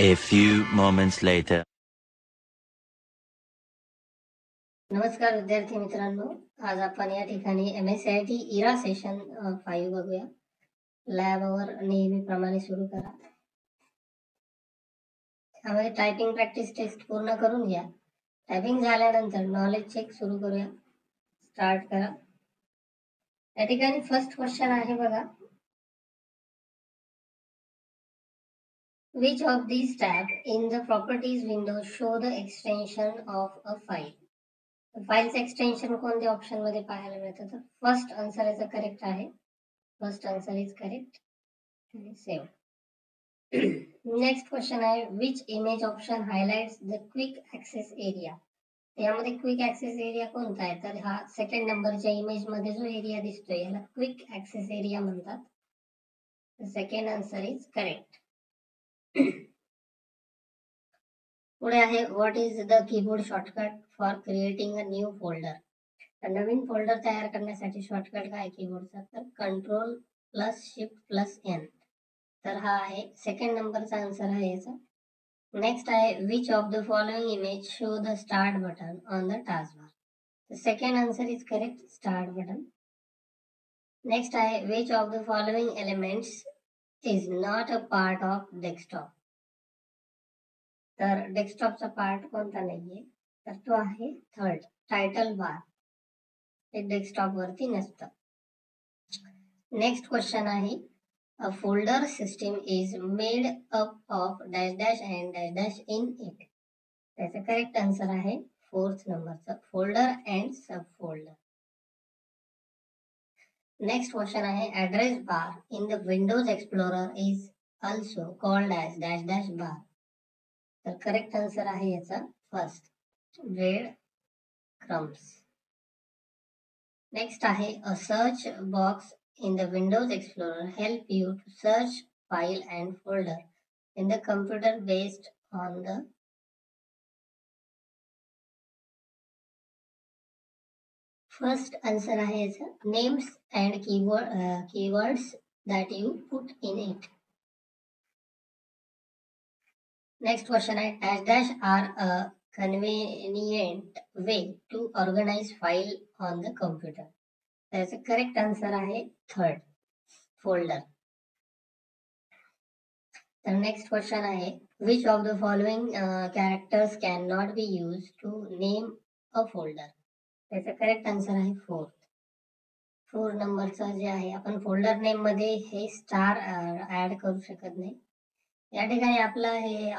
A few moments later. नमस्कार विद्यार्थी मित्रांनो, आज आपण या ठिकाणी MSCIT इरा सेशन 5 बघूया. लॅबवर नेहमीप्रमाणे सुरू करा. त्यामध्ये टायपिंग प्रॅक्टिस टेस्ट पूर्ण करून घ्या. टायपिंग झाल्यानंतर नॉलेज चेक सुरू करूया. स्टार्ट करा. या ठिकाणी फर्स्ट क्वेश्चन आहे बघा. Which of these tabs in the properties window show the extension of a file? Files extension कोणत्या ऑप्शन मध्ये पाहायला मिळतं? तर फर्स्ट आन्सर याचा करेक्ट आहे. First answer is correct. Save. Next question आहे, which image option highlights the quick access area? यामध्ये quick access area कोणता आहे? तर हा सेकंड नंबरच्या इमेज मध्ये जो एरिया दिसतोय याला क्विक ऍक्सेस एरिया म्हणतात. Second answer is correct. पुढे आहे, what is the keyboard shortcut for creating a new folder? तर नवीन फोल्डर तयार करण्यासाठी शॉर्टकट काय कीबोर्डचा? तर control plus shift plus N. तर हा आहे सेकंड नंबरचा आन्सर आहे याचा. नेक्स्ट आहे, which of the following image show the start button on the task bar? तर second answer is correct, start button. Next आहे, which of the following elements is not a part of desktop? तर डेस्कटॉपचा part कोणता नाहीये? तर तो आहे third, title बार. ते डेस्कटॉप वरती नसतं. नेक्स्ट क्वेश्चन आहे, a folder system is made up of dash dash and dash dash in it. त्याचा करेक्ट आन्सर आहे फोर्थ नंबरचा, folder and sub folder. Next question आहे, address bar in the Windows Explorer is also called as dash dash bar. तर correct answer आहे याचा first, bread crumbs. Next आहे, अ search box in the Windows Explorer help you to search file and folder in the computer based on the first answer आहे याचा, names and keywords that you put in it. Next question आहे, dash dash are a convenient way to organize file on the computer. त्याचा correct answer आहे third, folder. The next question आहे, which of the following characters cannot be used to name a folder? त्याचा correct answer आहे fourth, 4 नंबरचा जे आहे, आपण folder name मध्ये हे स्टार ऍड करू शकत नाही. या ठिकाणी आपला हे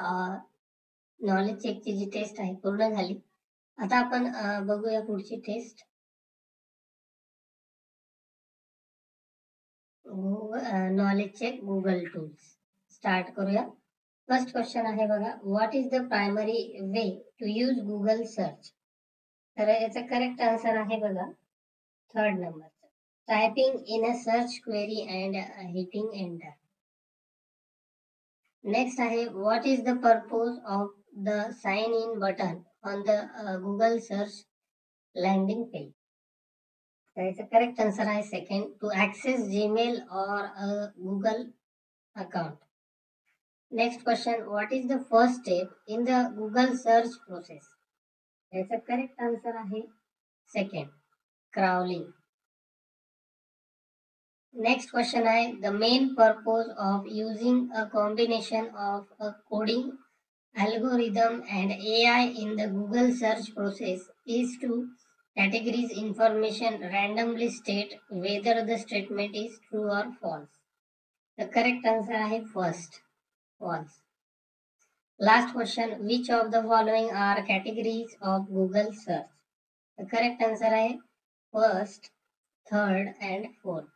नॉलेज चेकची जी टेस्ट आहे पूर्ण झाली. आता आपण बघूया पुढची टेस्ट. Knowledge check Google tools. Start करूया. फर्स्ट क्वेश्चन आहे बघा, what is the primary way to use Google search? तर याचा करेक्ट आन्सर आहे बघा थर्ड नंबरचा, typing in a search query and hitting enter. Next आहे, what is the purpose of the sign in button on the Google search landing page? तर याचा correct answer आहे second, to access Gmail और Google account. Next question, what is the first step in the Google search process? याचा correct answer आहे second, crawling. Next question आहे, the main purpose of using a combination of a coding algorithm and AI in the Google search process is to categorize information, randomly state whether the statement is true or false. The correct answer आहे first, false. Last question, which of the following are categories of Google search? The correct answer आहे first, third and fourth.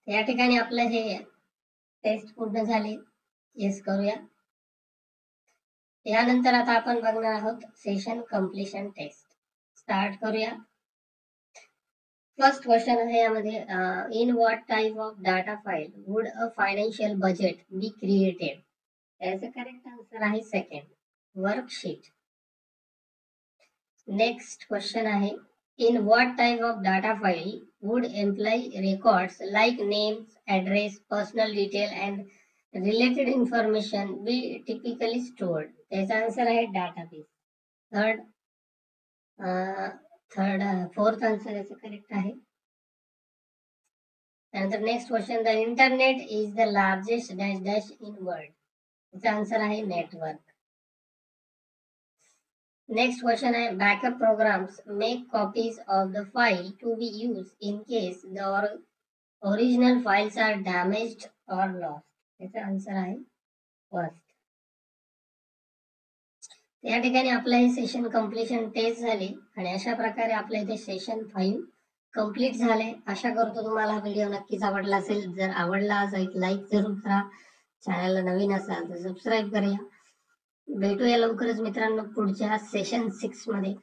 या ठिकाणी आपलं हे taste पूर्ण झाली. Yes करूया. यानंतर आता आपण बघणार आहोत सेशन कंप्लीशन टेस्ट. स्टार्ट करूया. फर्स्ट क्वेश्चन आहे यामध्ये, in what type of data file would a financial budget be created? याचं करेक्ट आन्सर आहे सेकंड, वर्कशीट. नेक्स्ट क्वेश्चन आहे, in what type of data file would employee records like names, address, personal detail and related information be typically stored? त्याचा answer आहे database. Fourth answer याचं correct आहे. And the next question, the internet is the largest dash dash in world. its answer आहे network. Next question आहे, backup programs make copies of the file to be used in case the original files are damaged or lost. its answer आहे first. या ठिकाणी आपलं हे session completion taste झाली आणि अशा प्रकारे आपल्या इथे सेशन 5 कंप्लीट झाले. आशा करतो तुम्हाला हा व्हिडिओ नक्कीच आवडला असेल. जर आवडला असेल एक लाईक जरूर करा. चॅनलला नवीन असाल तर सबस्क्राईब करा. भेटूया लवकरच मित्रांनो पुढच्या सेशन 6 मध्ये.